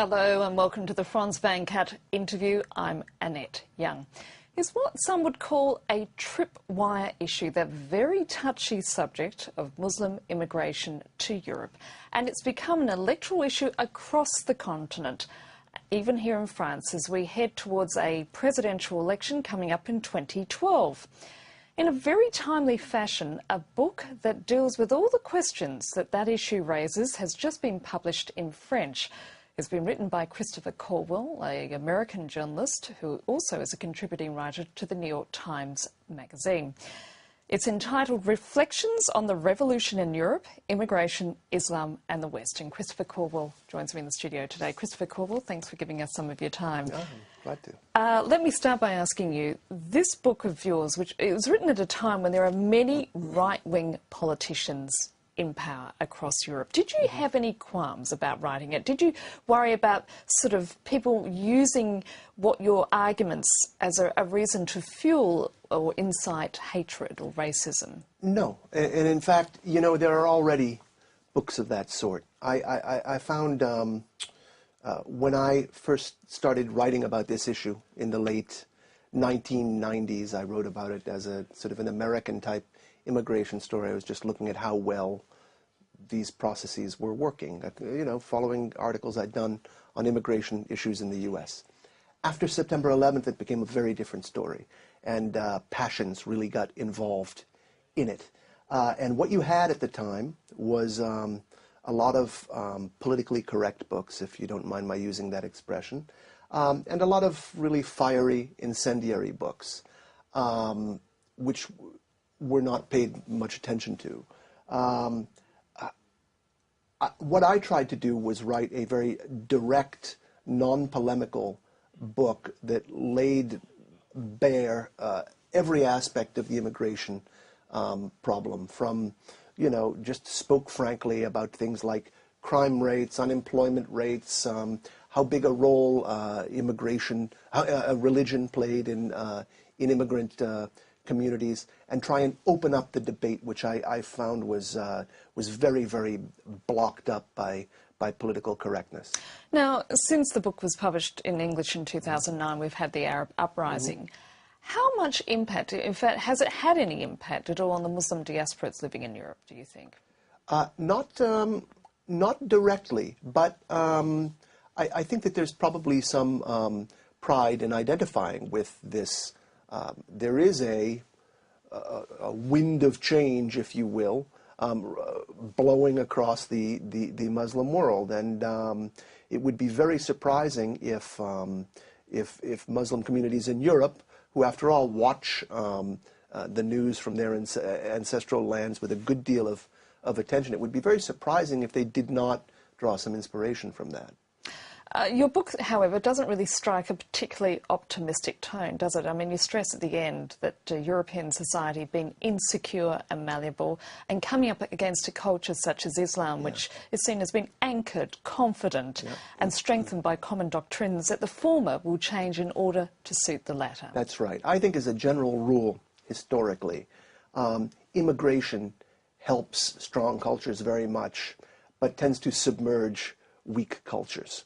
Hello and welcome to the Franz Van Cat interview. I'm Annette Young. Is what some would call a tripwire issue the very touchy subject of Muslim immigration to Europe. And it's become an electoral issue across the continent, even here in France, as we head towards a presidential election coming up in 2012. In a very timely fashion, a book that deals with all the questions that issue raises has just been published in French. It's been written by Christopher Caldwell, an American journalist who also is a contributing writer to the New York Times magazine. It's entitled Reflections on the Revolution in Europe, Immigration, Islam and the West. And Christopher Caldwell joins me in the studio today. Christopher Caldwell, thanks for giving us some of your time. Oh, glad to. Let me start by asking you, this book of yours, which it was written at a time when there are many right-wing politicians in power across Europe. Did you have any qualms about writing it? Did you worry about sort of people using what your arguments as a reason to fuel or incite hatred or racism? No, and in fact, you know, there are already books of that sort. I found when I first started writing about this issue in the late 1990s, I wrote about it as a sort of an American-type immigration story. I was just looking at how well these processes were working, you know, following articles I'd done on immigration issues in the U.S. After September 11th, it became a very different story, and passions really got involved in it. And what you had at the time was a lot of politically correct books, if you don't mind my using that expression, and a lot of really fiery, incendiary books, which were not paid much attention to. What I tried to do was write a very direct, non-polemical book that laid bare every aspect of the immigration problem, from, you know, just spoke frankly about things like crime rates, unemployment rates, how big a role religion played in immigrant communities, and try and open up the debate, which I found was very, very blocked up by political correctness. Now, since the book was published in English in 2009, we've had the Arab uprising. How much impact, in fact, has it had any impact at all on the Muslim diasporas living in Europe, do you think? Not directly, but I think that there's probably some pride in identifying with this. There is a wind of change, if you will, blowing across the Muslim world, and it would be very surprising if Muslim communities in Europe, who after all watch the news from their ancestral lands with a good deal of attention, it would be very surprising if they did not draw some inspiration from that. Your book, however, doesn't really strike a particularly optimistic tone, does it? I mean, you stress at the end that European society being insecure and malleable and coming up against a culture such as Islam, which is seen as being anchored, confident and strengthened by common doctrines, that the former will change in order to suit the latter. That's right. I think as a general rule, historically, immigration helps strong cultures very much, but tends to submerge weak cultures.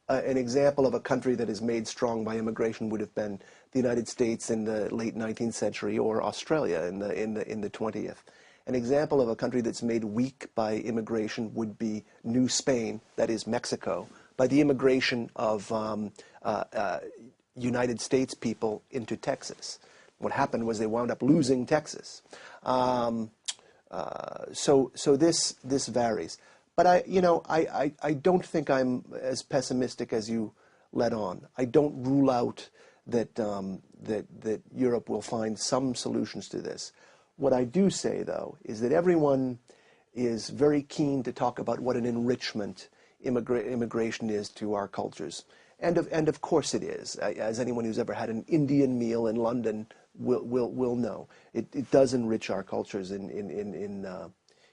An example of a country that is made strong by immigration would have been the United States in the late 19th century, or Australia in the 20th. An example of a country that's made weak by immigration would be New Spain, that is Mexico, by the immigration of United States people into Texas. What happened was they wound up losing Texas. So this varies. But I don't think I'm as pessimistic as you let on. I don't rule out that that Europe will find some solutions to this. What I do say, though, is that everyone is very keen to talk about what an enrichment immigration is to our cultures, and of course it is. As anyone who's ever had an Indian meal in London will know, it does enrich our cultures in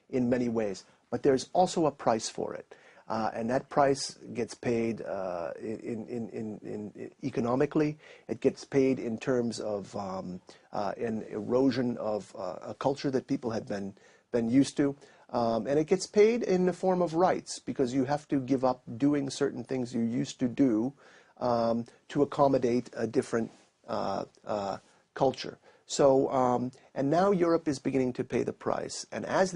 many ways. But there's also a price for it, and that price gets paid economically. It gets paid in terms of an erosion of a culture that people had been used to. And it gets paid in the form of rights, because you have to give up doing certain things you used to do to accommodate a different culture. So, and now Europe is beginning to pay the price. And as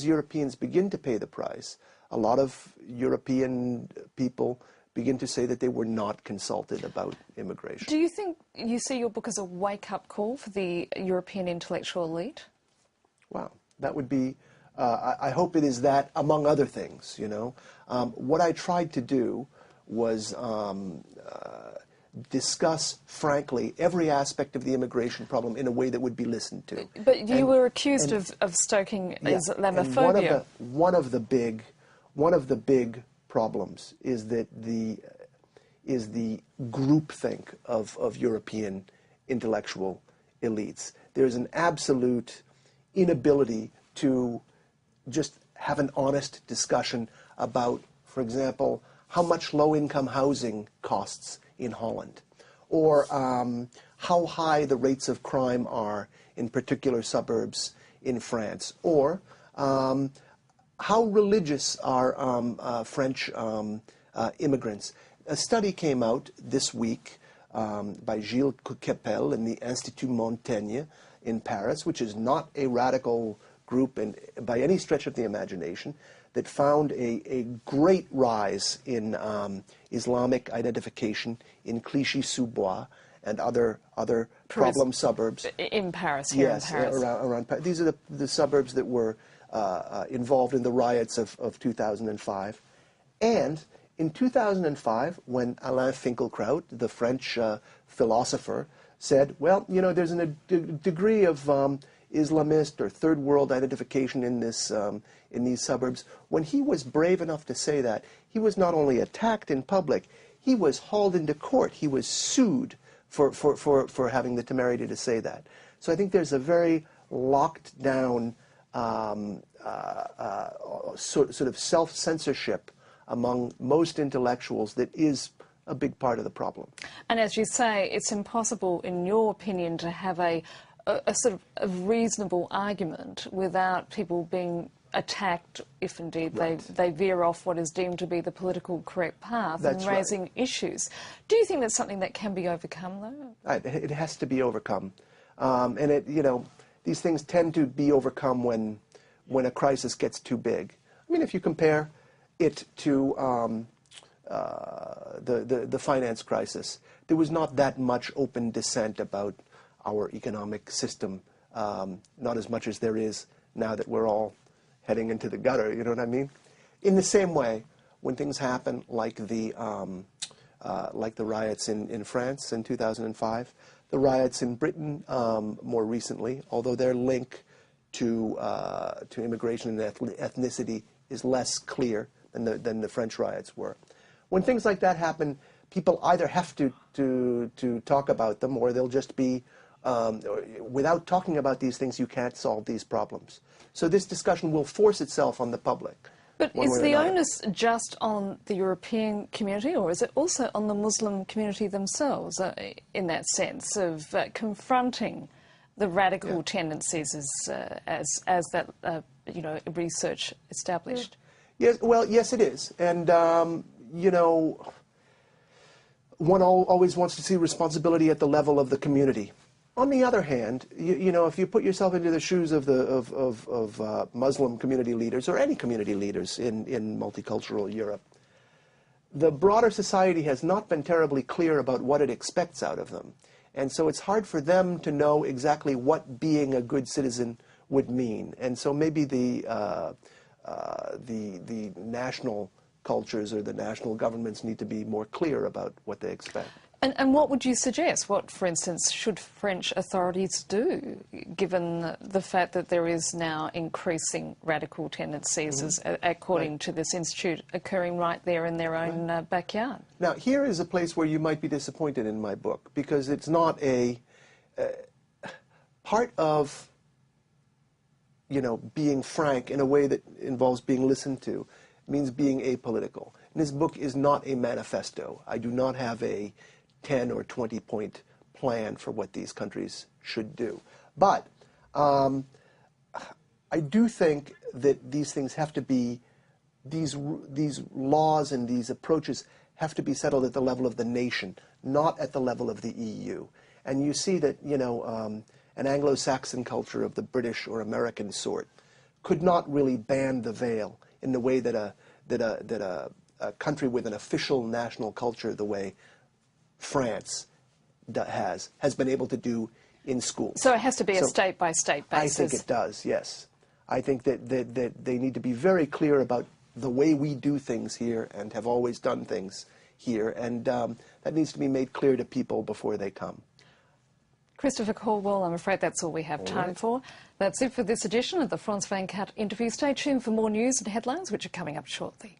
Europeans begin to pay the price, a lot of European people begin to say that they were not consulted about immigration. Do you think you see your book as a wake-up call for the European intellectual elite? Wow, that would be, I hope it is that, among other things, you know. What I tried to do was discuss, frankly, every aspect of the immigration problem in a way that would be listened to. But you were accused of stoking Islamophobia. And one of the big problems is that the groupthink of European intellectual elites. There's an absolute inability to just have an honest discussion about, for example, how much low-income housing costs in Holland, or how high the rates of crime are in particular suburbs in France, or how religious are French immigrants. A study came out this week by Gilles Kepel in the Institut Montaigne in Paris, which is not a radical group by any stretch of the imagination, that found a great rise in Islamic identification in Clichy-sous-Bois and other problem suburbs. In Paris, here yes, in Paris. Around Paris. These are the suburbs that were involved in the riots of 2005. And in 2005, when Alain Finkielkraut, the French philosopher, said, well, you know, there's a degree of Islamist or third world identification in these suburbs. When he was brave enough to say that, he was not only attacked in public, he was hauled into court. He was sued for having the temerity to say that. So I think there's a very locked down sort of self-censorship among most intellectuals that is a big part of the problem. And as you say, it's impossible, in your opinion, to have a sort of a reasonable argument without people being attacked, if indeed they veer off what is deemed to be the political correct path, and raising issues. Do you think that's something that can be overcome, though? It has to be overcome. And you know, these things tend to be overcome when a crisis gets too big. I mean, if you compare it to the finance crisis, there was not that much open dissent about our economic system, not as much as there is now that we're all heading into the gutter, you know what I mean? In the same way, when things happen like the riots in France in 2005, the riots in Britain more recently, although their link to immigration and ethnicity is less clear than the French riots were. When things like that happen, people either have to talk about them, or they'll just be, without talking about these things, you can't solve these problems. So this discussion will force itself on the public. But is the onus just on the European community, or is it also on the Muslim community themselves, in that sense of confronting the radical tendencies as that you know, research established? Yes, well, yes, it is, and you know, one always wants to see responsibility at the level of the community. On the other hand, you know, if you put yourself into the shoes of Muslim community leaders, or any community leaders in multicultural Europe, the broader society has not been terribly clear about what it expects out of them. And so it's hard for them to know exactly what being a good citizen would mean. And so maybe the national cultures or the national governments need to be more clear about what they expect. And what would you suggest? What, for instance, should French authorities do, given the fact that there is now increasing radical tendencies, according to this institute, occurring right there in their own backyard? Now, here is a place where you might be disappointed in my book, because it's not a part of, you know, being frank in a way that involves being listened to means being apolitical. And this book is not a manifesto. I do not have a 10 or 20 point plan for what these countries should do. But I I do think that these things have to be, these laws and these approaches have to be settled at the level of the nation, not at the level of the EU. And you see that, you know, an Anglo-Saxon culture of the British or American sort could not really ban the veil in the way that a country with an official national culture, the way France has been able to do in schools. So it has to be a state-by-state basis. I think it does, yes. I think that they need to be very clear about the way we do things here and have always done things here, and that needs to be made clear to people before they come. Christopher Caldwell, I'm afraid that's all we have time for. That's it for this edition of the Franz Van Kat interview. Stay tuned for more news and headlines, which are coming up shortly.